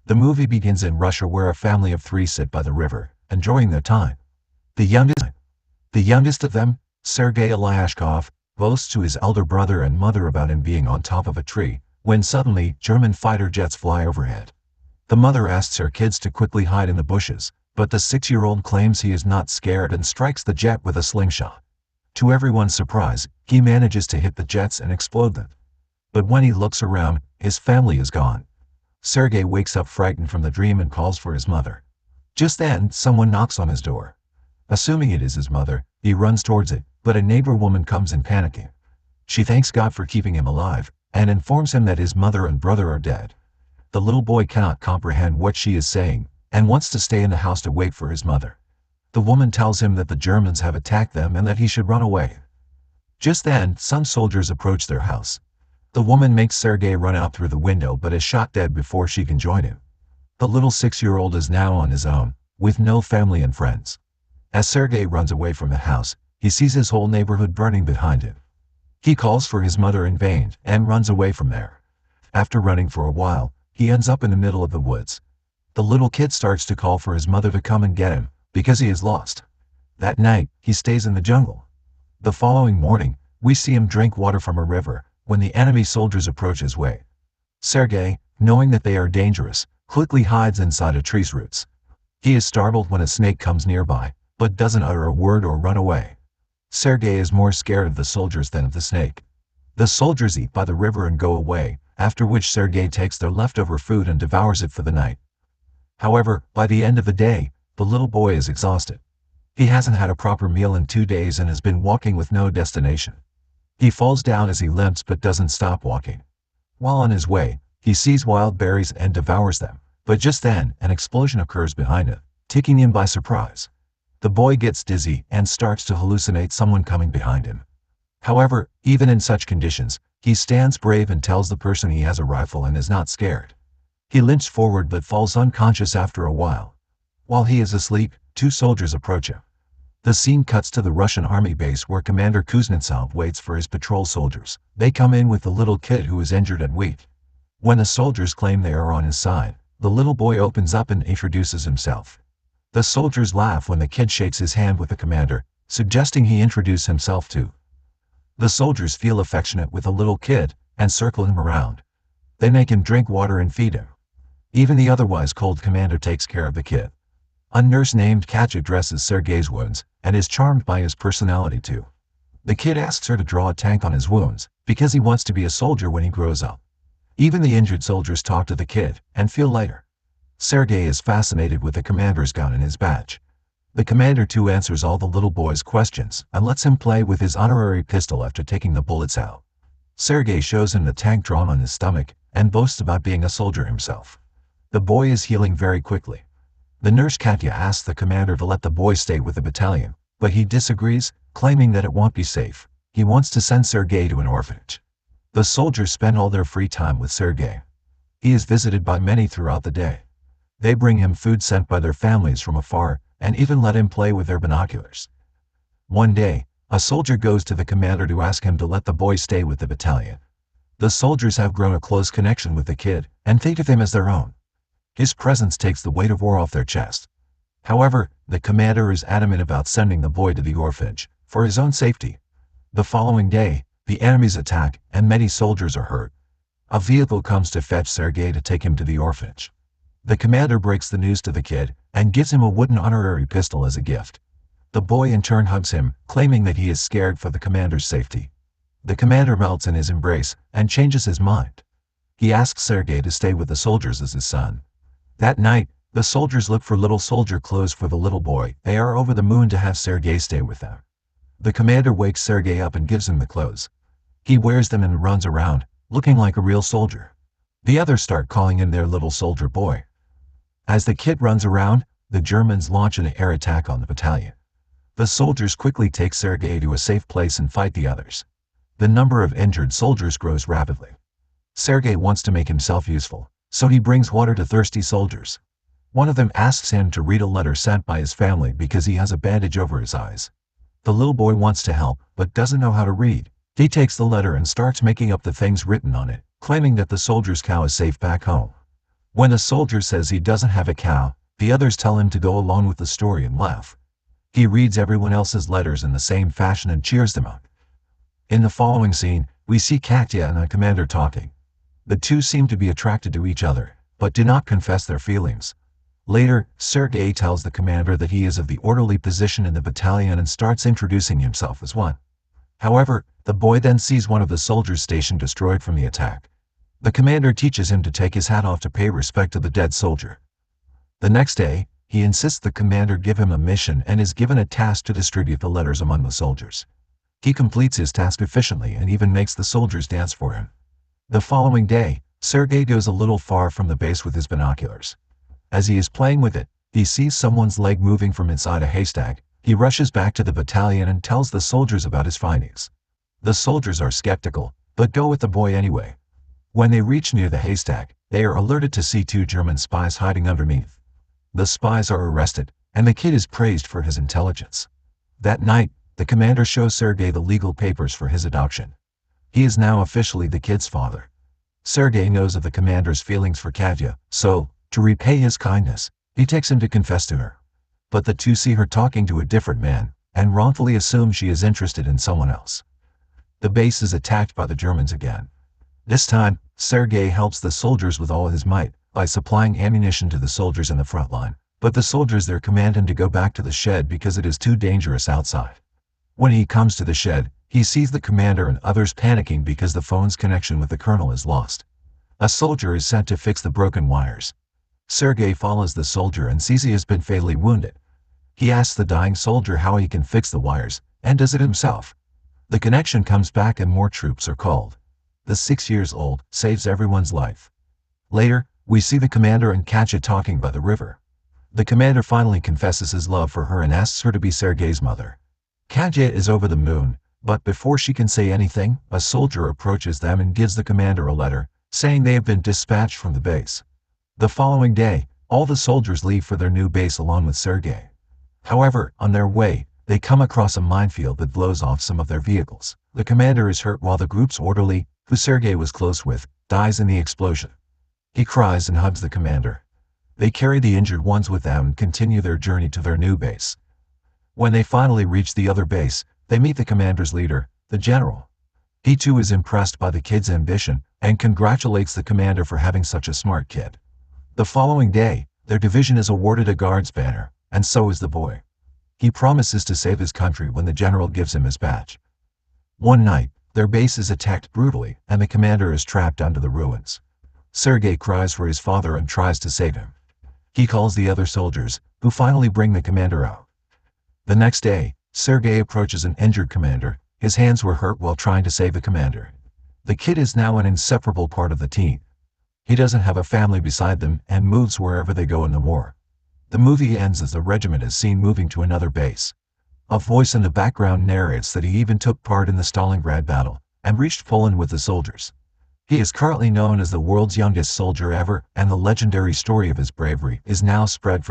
The movie begins in Russia where a family of three sit by the river, enjoying their time. The youngest of them, Sergei Ilyashkov, boasts to his elder brother and mother about him being on top of a tree, when suddenly German fighter jets fly overhead. The mother asks her kids to quickly hide in the bushes, but the 6-year-old claims he is not scared and strikes the jet with a slingshot. To everyone's surprise, he manages to hit the jets and explode them. But when he looks around, his family is gone. Sergei wakes up frightened from the dream and calls for his mother. Just then, someone knocks on his door. Assuming it is his mother, he runs towards it, but a neighbor woman comes in panicking. She thanks God for keeping him alive, and informs him that his mother and brother are dead. The little boy cannot comprehend what she is saying, and wants to stay in the house to wait for his mother. The woman tells him that the Germans have attacked them and that he should run away. Just then, some soldiers approach their house. The woman makes Sergei run out through the window but is shot dead before she can join him. The little 6-year-old is now on his own, with no family and friends. As Sergei runs away from the house, he sees his whole neighborhood burning behind him. He calls for his mother in vain and runs away from there. After running for a while, he ends up in the middle of the woods. The little kid starts to call for his mother to come and get him, because he is lost. That night, he stays in the jungle. The following morning, we see him drink water from a river, when the enemy soldiers approach his way. Sergei, knowing that they are dangerous, quickly hides inside a tree's roots. He is startled when a snake comes nearby, but doesn't utter a word or run away. Sergei is more scared of the soldiers than of the snake. The soldiers eat by the river and go away, after which Sergei takes their leftover food and devours it for the night. However, by the end of the day, the little boy is exhausted. He hasn't had a proper meal in 2 days and has been walking with no destination. He falls down as he limps but doesn't stop walking. While on his way, he sees wild berries and devours them, but just then, an explosion occurs behind him, taking him by surprise. The boy gets dizzy and starts to hallucinate someone coming behind him. However, even in such conditions, he stands brave and tells the person he has a rifle and is not scared. He limps forward but falls unconscious after a while. While he is asleep, 2 soldiers approach him. The scene cuts to the Russian army base where Commander Kuznetsov waits for his patrol soldiers. They come in with the little kid who is injured and weak. When the soldiers claim they are on his side, the little boy opens up and introduces himself. The soldiers laugh when the kid shakes his hand with the commander, suggesting he introduce himself too. The soldiers feel affectionate with the little kid and circle him around. They make him drink water and feed him. Even the otherwise cold commander takes care of the kid. A nurse named Katya dresses Sergei's wounds and is charmed by his personality too. The kid asks her to draw a tank on his wounds because he wants to be a soldier when he grows up. Even the injured soldiers talk to the kid and feel lighter. Sergei is fascinated with the commander's gun and his badge. The commander too answers all the little boy's questions and lets him play with his honorary pistol after taking the bullets out. Sergei shows him the tank drawn on his stomach and boasts about being a soldier himself. The boy is healing very quickly. The nurse Katya asks the commander to let the boy stay with the battalion, but he disagrees, claiming that it won't be safe. He wants to send Sergei to an orphanage. The soldiers spend all their free time with Sergei. He is visited by many throughout the day. They bring him food sent by their families from afar, and even let him play with their binoculars. One day, a soldier goes to the commander to ask him to let the boy stay with the battalion. The soldiers have grown a close connection with the kid, and think of him as their own. His presence takes the weight of war off their chest. However, the commander is adamant about sending the boy to the orphanage, for his own safety. The following day, the enemies attack, and many soldiers are hurt. A vehicle comes to fetch Sergei to take him to the orphanage. The commander breaks the news to the kid, and gives him a wooden honorary pistol as a gift. The boy in turn hugs him, claiming that he is scared for the commander's safety. The commander melts in his embrace, and changes his mind. He asks Sergei to stay with the soldiers as his son. That night, the soldiers look for little soldier clothes for the little boy. They are over the moon to have Sergei stay with them. The commander wakes Sergei up and gives him the clothes. He wears them and runs around, looking like a real soldier. The others start calling him their little soldier boy. As the kid runs around, the Germans launch an air attack on the battalion. The soldiers quickly take Sergei to a safe place and fight the others. The number of injured soldiers grows rapidly. Sergei wants to make himself useful, so he brings water to thirsty soldiers. One of them asks him to read a letter sent by his family because he has a bandage over his eyes. The little boy wants to help, but doesn't know how to read. He takes the letter and starts making up the things written on it, claiming that the soldier's cow is safe back home. When a soldier says he doesn't have a cow, the others tell him to go along with the story and laugh. He reads everyone else's letters in the same fashion and cheers them up. In the following scene, we see Katya and the commander talking. The two seem to be attracted to each other, but do not confess their feelings. Later, Sergei tells the commander that he is of the orderly position in the battalion and starts introducing himself as one. However, the boy then sees one of the soldiers' station destroyed from the attack. The commander teaches him to take his hat off to pay respect to the dead soldier. The next day, he insists the commander give him a mission and is given a task to distribute the letters among the soldiers. He completes his task efficiently and even makes the soldiers dance for him. The following day, Sergei goes a little far from the base with his binoculars. As he is playing with it, he sees someone's leg moving from inside a haystack. He rushes back to the battalion and tells the soldiers about his findings. The soldiers are skeptical, but go with the boy anyway. When they reach near the haystack, they are alerted to see two German spies hiding underneath. The spies are arrested, and the kid is praised for his intelligence. That night, the commander shows Sergei the legal papers for his adoption. He is now officially the kid's father. Sergei knows of the commander's feelings for Katya, so, to repay his kindness, he takes him to confess to her. But the two see her talking to a different man, and wrongfully assume she is interested in someone else. The base is attacked by the Germans again. This time, Sergei helps the soldiers with all his might, by supplying ammunition to the soldiers in the front line, but the soldiers there command him to go back to the shed because it is too dangerous outside. When he comes to the shed, he sees the commander and others panicking because the phone's connection with the colonel is lost. A soldier is sent to fix the broken wires. Sergei follows the soldier and sees he has been fatally wounded. He asks the dying soldier how he can fix the wires, and does it himself. The connection comes back and more troops are called. The 6-year-old saves everyone's life. Later, we see the commander and Katya talking by the river. The commander finally confesses his love for her and asks her to be Sergei's mother. Katya is over the moon, but before she can say anything, a soldier approaches them and gives the commander a letter, saying they have been dispatched from the base. The following day, all the soldiers leave for their new base along with Sergei. However, on their way, they come across a minefield that blows off some of their vehicles. The commander is hurt while the group's orderly, who Sergei was close with, dies in the explosion. He cries and hugs the commander. They carry the injured ones with them and continue their journey to their new base. When they finally reach the other base, they meet the commander's leader, the general. He too is impressed by the kid's ambition and congratulates the commander for having such a smart kid. The following day, their division is awarded a guard's banner, and so is the boy. He promises to save his country when the general gives him his badge. One night, their base is attacked brutally and the commander is trapped under the ruins. Sergei cries for his father and tries to save him. He calls the other soldiers, who finally bring the commander out. The next day, Sergei approaches an injured commander. His hands were hurt while trying to save the commander. The kid is now an inseparable part of the team. He doesn't have a family beside them and moves wherever they go in the war. The movie ends as the regiment is seen moving to another base. A voice in the background narrates that he even took part in the Stalingrad battle and reached Poland with the soldiers. He is currently known as the world's youngest soldier ever, and the legendary story of his bravery is now spread for the